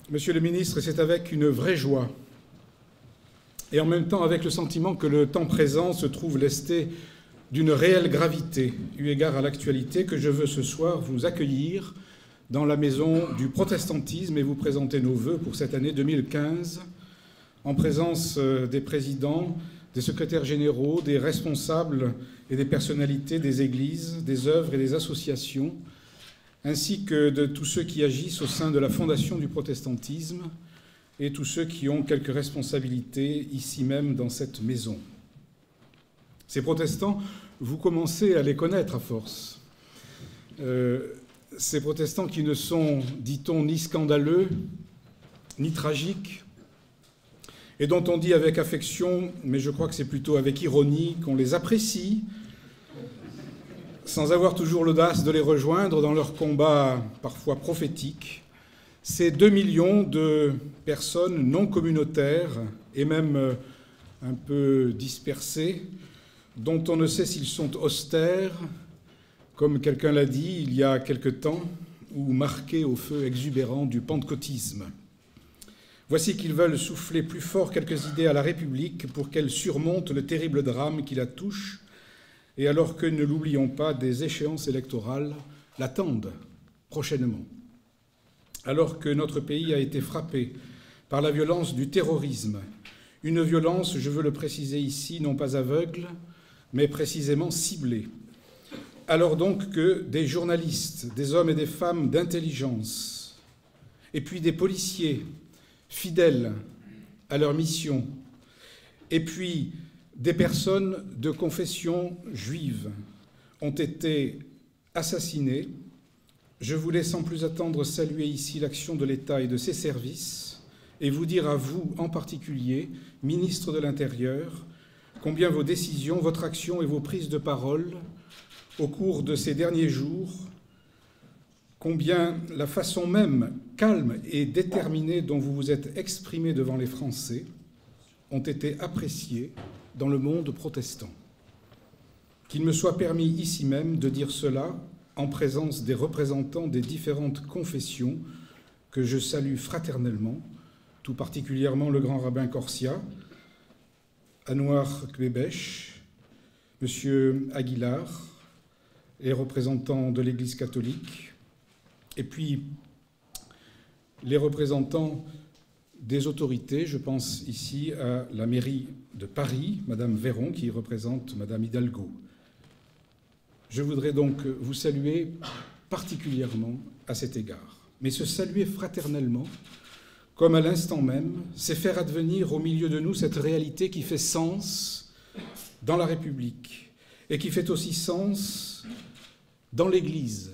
Monsieur le ministre, c'est avec une vraie joie et en même temps avec le sentiment que le temps présent se trouve lesté d'une réelle gravité, eu égard à l'actualité, que je veux ce soir vous accueillir dans la maison du protestantisme et vous présenter nos vœux pour cette année 2015, en présence des présidents, des secrétaires généraux, des responsables et des personnalités des églises, des œuvres et des associations, ainsi que de tous ceux qui agissent au sein de la Fondation du protestantisme et tous ceux qui ont quelques responsabilités ici même dans cette maison. Ces protestants, vous commencez à les connaître à force. Ces protestants qui ne sont, dit-on, ni scandaleux, ni tragiques, et dont on dit avec affection, mais je crois que c'est plutôt avec ironie, qu'on les apprécie, sans avoir toujours l'audace de les rejoindre dans leur combat parfois prophétique, ces 2 millions de personnes non communautaires et même un peu dispersées, dont on ne sait s'ils sont austères, comme quelqu'un l'a dit il y a quelque temps, ou marqués au feu exubérant du pentecôtisme. Voici qu'ils veulent souffler plus fort quelques idées à la République pour qu'elle surmonte le terrible drame qui la touche, et alors que, ne l'oublions pas, des échéances électorales l'attendent prochainement. Alors que notre pays a été frappé par la violence du terrorisme, une violence, je veux le préciser ici, non pas aveugle, mais précisément ciblée. Alors donc que des journalistes, des hommes et des femmes d'intelligence, et puis des policiers fidèles à leur mission, et puis des personnes de confession juive ont été assassinées, je voulais sans plus attendre saluer ici l'action de l'État et de ses services et vous dire à vous en particulier, ministre de l'Intérieur, combien vos décisions, votre action et vos prises de parole au cours de ces derniers jours, combien la façon même calme et déterminée dont vous vous êtes exprimé devant les Français ont été appréciées dans le monde protestant. Qu'il me soit permis ici même de dire cela en présence des représentants des différentes confessions que je salue fraternellement, tout particulièrement le grand rabbin Corsia, Anouar Kbebesh, M. Aguilar, les représentants de l'Église catholique, et puis les représentants des autorités. Je pense ici à la mairie de Paris, Madame Véron, qui représente Madame Hidalgo. Je voudrais donc vous saluer particulièrement à cet égard. Mais se saluer fraternellement, comme à l'instant même, c'est faire advenir au milieu de nous cette réalité qui fait sens dans la République et qui fait aussi sens dans l'Église.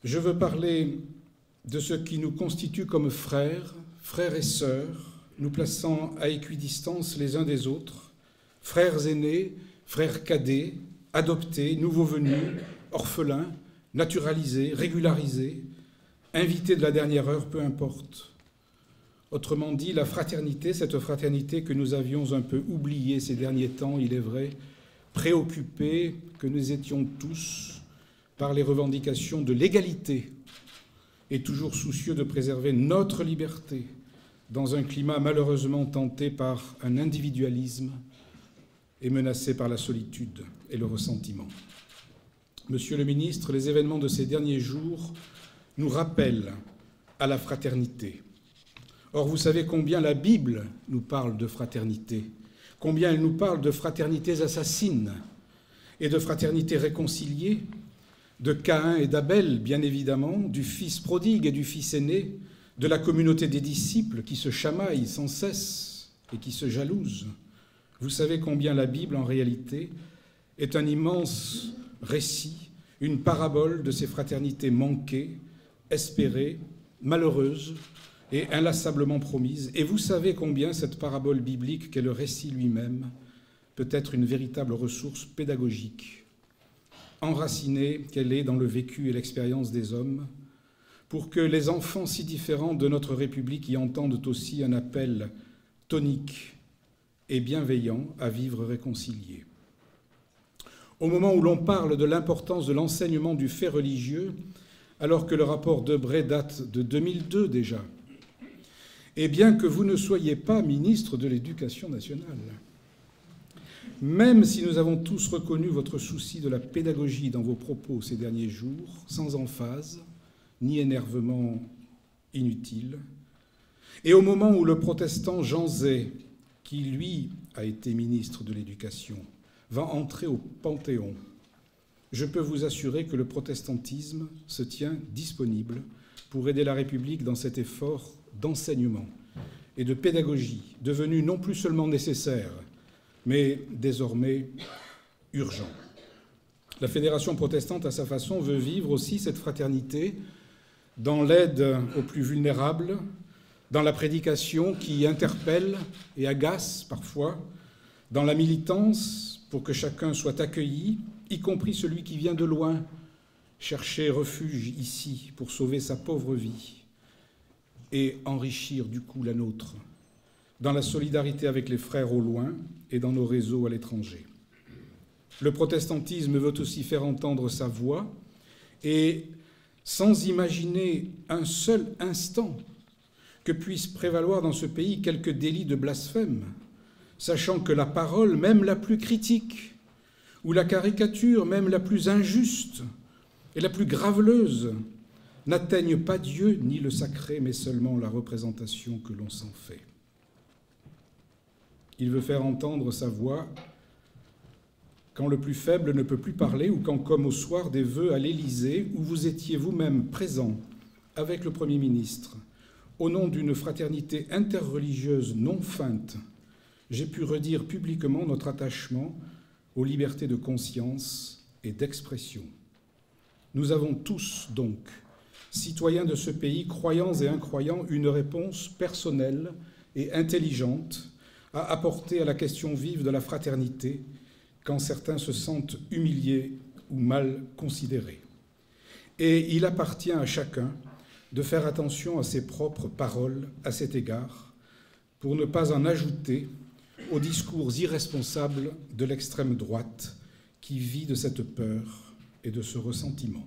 Je veux parler de ce qui nous constitue comme frères et sœurs, nous plaçant à équidistance les uns des autres, frères aînés, frères cadets, adoptés, nouveaux venus, orphelins, naturalisés, régularisés, invités de la dernière heure, peu importe. Autrement dit, la fraternité, cette fraternité que nous avions un peu oubliée ces derniers temps, il est vrai, préoccupés que nous étions tous par les revendications de l'égalité et toujours soucieux de préserver notre liberté dans un climat malheureusement tenté par un individualisme et menacé par la solitude et le ressentiment. Monsieur le ministre, les événements de ces derniers jours nous rappellent à la fraternité. Or, vous savez combien la Bible nous parle de fraternité, combien elle nous parle de fraternités assassines et de fraternités réconciliées, de Caïn et d'Abel, bien évidemment, du fils prodigue et du fils aîné, de la communauté des disciples qui se chamaillent sans cesse et qui se jalousent. Vous savez combien la Bible, en réalité, est un immense récit, une parabole de ces fraternités manquées, espérées, malheureuses et inlassablement promises. Et vous savez combien cette parabole biblique qu'est le récit lui-même peut être une véritable ressource pédagogique, enracinée qu'elle est dans le vécu et l'expérience des hommes, pour que les enfants si différents de notre République y entendent aussi un appel tonique et bienveillant à vivre réconcilié. Au moment où l'on parle de l'importance de l'enseignement du fait religieux, alors que le rapport Debré date de 2002 déjà. Et bien que vous ne soyez pas ministre de l'Éducation nationale, même si nous avons tous reconnu votre souci de la pédagogie dans vos propos ces derniers jours, sans emphase ni énervement inutile, et au moment où le protestant Jean Zay, qui lui a été ministre de l'Éducation, va entrer au Panthéon, je peux vous assurer que le protestantisme se tient disponible pour aider la République dans cet effort d'enseignement et de pédagogie, devenu non plus seulement nécessaire, mais désormais urgent. La Fédération protestante, à sa façon, veut vivre aussi cette fraternité dans l'aide aux plus vulnérables, dans la prédication qui interpelle et agace parfois, dans la militance pour que chacun soit accueilli, y compris celui qui vient de loin, chercher refuge ici pour sauver sa pauvre vie et enrichir du coup la nôtre, dans la solidarité avec les frères au loin et dans nos réseaux à l'étranger. Le protestantisme veut aussi faire entendre sa voix et, sans imaginer un seul instant que puisse prévaloir dans ce pays quelque délit de blasphème, sachant que la parole, même la plus critique, ou la caricature, même la plus injuste et la plus graveleuse, n'atteignent pas Dieu ni le sacré, mais seulement la représentation que l'on s'en fait. Il veut faire entendre sa voix quand le plus faible ne peut plus parler ou quand, comme au soir des vœux à l'Élysée, où vous étiez vous-même présent avec le Premier ministre, au nom d'une fraternité interreligieuse non feinte, j'ai pu redire publiquement notre attachement aux libertés de conscience et d'expression. Nous avons tous, donc, citoyens de ce pays, croyants et incroyants, une réponse personnelle et intelligente à apporter à la question vive de la fraternité quand certains se sentent humiliés ou mal considérés. Et il appartient à chacun de faire attention à ses propres paroles à cet égard pour ne pas en ajouter aux discours irresponsables de l'extrême droite qui vit de cette peur et de ce ressentiment.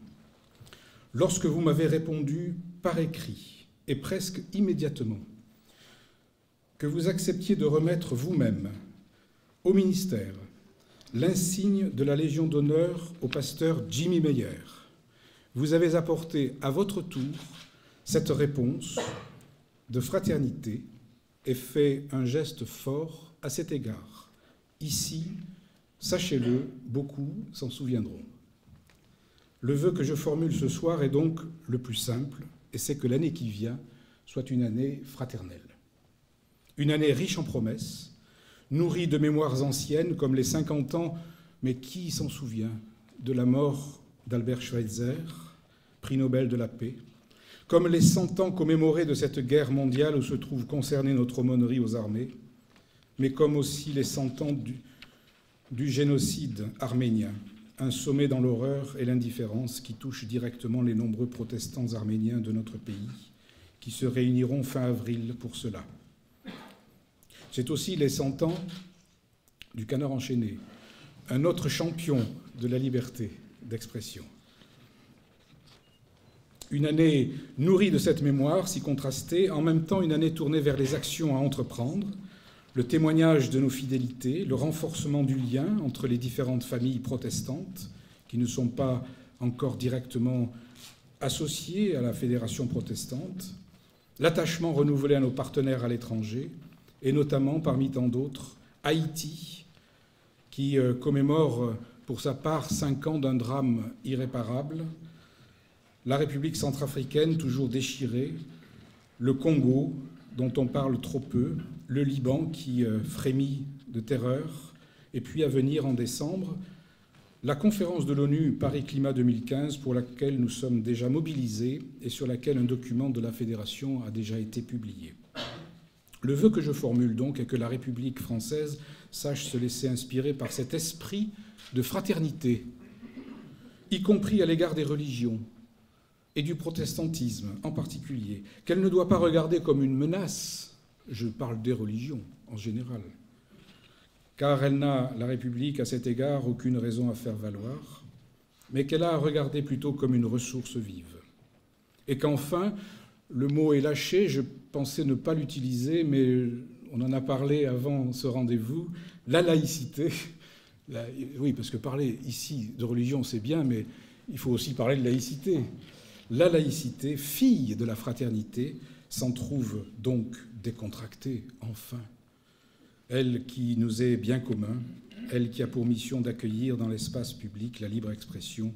Lorsque vous m'avez répondu par écrit et presque immédiatement que vous acceptiez de remettre vous-même au ministère l'insigne de la Légion d'honneur au pasteur Jimmy Meyer, vous avez apporté à votre tour cette réponse de fraternité et fait un geste fort à cet égard. Ici, sachez-le, beaucoup s'en souviendront. Le vœu que je formule ce soir est donc le plus simple, et c'est que l'année qui vient soit une année fraternelle. Une année riche en promesses, nourrie de mémoires anciennes comme les 50 ans, mais qui s'en souvient, de la mort d'Albert Schweitzer, prix Nobel de la paix, comme les 100 ans commémorés de cette guerre mondiale où se trouve concernée notre aumônerie aux armées, mais comme aussi les 100 ans du génocide arménien, un sommet dans l'horreur et l'indifférence qui touche directement les nombreux protestants arméniens de notre pays, qui se réuniront fin avril pour cela. C'est aussi les 100 ans du Canard enchaîné, un autre champion de la liberté d'expression. Une année nourrie de cette mémoire si contrastée, en même temps une année tournée vers les actions à entreprendre, le témoignage de nos fidélités, le renforcement du lien entre les différentes familles protestantes qui ne sont pas encore directement associées à la Fédération protestante, l'attachement renouvelé à nos partenaires à l'étranger, et notamment, parmi tant d'autres, Haïti, qui commémore pour sa part 5 ans d'un drame irréparable, la République centrafricaine, toujours déchirée, le Congo, dont on parle trop peu, le Liban, qui frémit de terreur, et puis à venir en décembre, la conférence de l'ONU Paris Climat 2015, pour laquelle nous sommes déjà mobilisés et sur laquelle un document de la Fédération a déjà été publié. Le vœu que je formule donc est que la République française sache se laisser inspirer par cet esprit de fraternité, y compris à l'égard des religions, et du protestantisme en particulier, qu'elle ne doit pas regarder comme une menace, je parle des religions en général, car elle n'a, la République, à cet égard, aucune raison à faire valoir, mais qu'elle a à regarder plutôt comme une ressource vive. et qu'enfin, le mot est lâché, je pensais ne pas l'utiliser, mais on en a parlé avant ce rendez-vous, la laïcité. Oui, parce que parler ici de religion, c'est bien, mais il faut aussi parler de laïcité. La laïcité, fille de la fraternité, s'en trouve donc décontractée, enfin. Elle qui nous est bien commun, elle qui a pour mission d'accueillir dans l'espace public la libre expression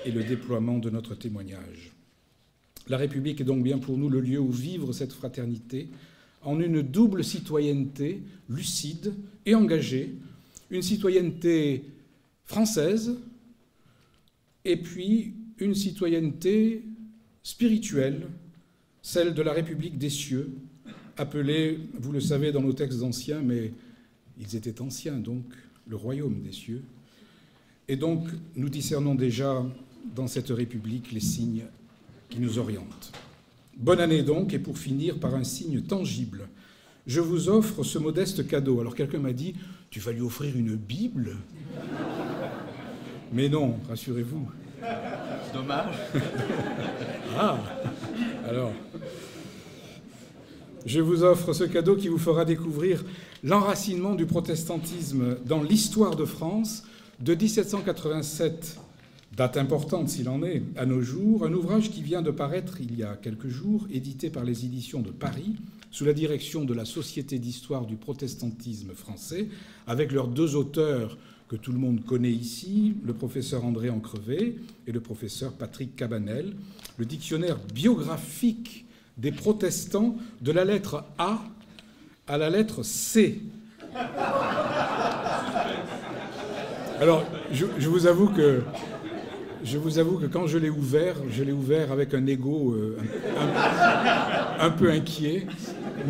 et le déploiement de notre témoignage. La République est donc bien pour nous le lieu où vivre cette fraternité en une double citoyenneté lucide et engagée, une citoyenneté française et puis une citoyenneté spirituelle, celle de la République des cieux, appelée, vous le savez dans nos textes anciens, mais ils étaient anciens donc, le royaume des cieux. Et donc nous discernons déjà dans cette République les signes qui nous orientent. Bonne année donc, et pour finir par un signe tangible, je vous offre ce modeste cadeau. Alors quelqu'un m'a dit, tu vas lui offrir une Bible? Mais non, rassurez-vous. Dommage. Ah, alors, je vous offre ce cadeau qui vous fera découvrir l'enracinement du protestantisme dans l'histoire de France de 1787, date importante s'il en est, à nos jours, un ouvrage qui vient de paraître il y a quelques jours, édité par les éditions de Paris, sous la direction de la Société d'histoire du protestantisme français, avec leurs deux auteurs que tout le monde connaît ici, le professeur André Ancrevet et le professeur Patrick Cabanel, le dictionnaire biographique des protestants de la lettre A à la lettre C. Alors, je vous avoue que quand je l'ai ouvert avec un ego un peu inquiet,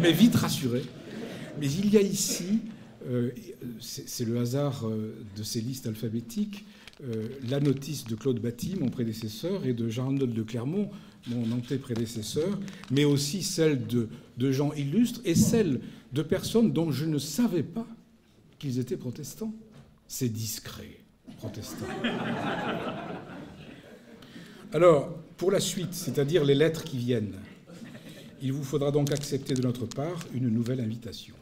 mais vite rassuré. Mais il y a ici, c'est le hasard de ces listes alphabétiques, la notice de Claude Batty, mon prédécesseur, et de Jean-Arnold de Clermont, mon anté-prédécesseur, mais aussi celle de gens illustres et celle de personnes dont je ne savais pas qu'ils étaient protestants. C'est discret, protestants. Alors, pour la suite, c'est-à-dire les lettres qui viennent, il vous faudra donc accepter de notre part une nouvelle invitation.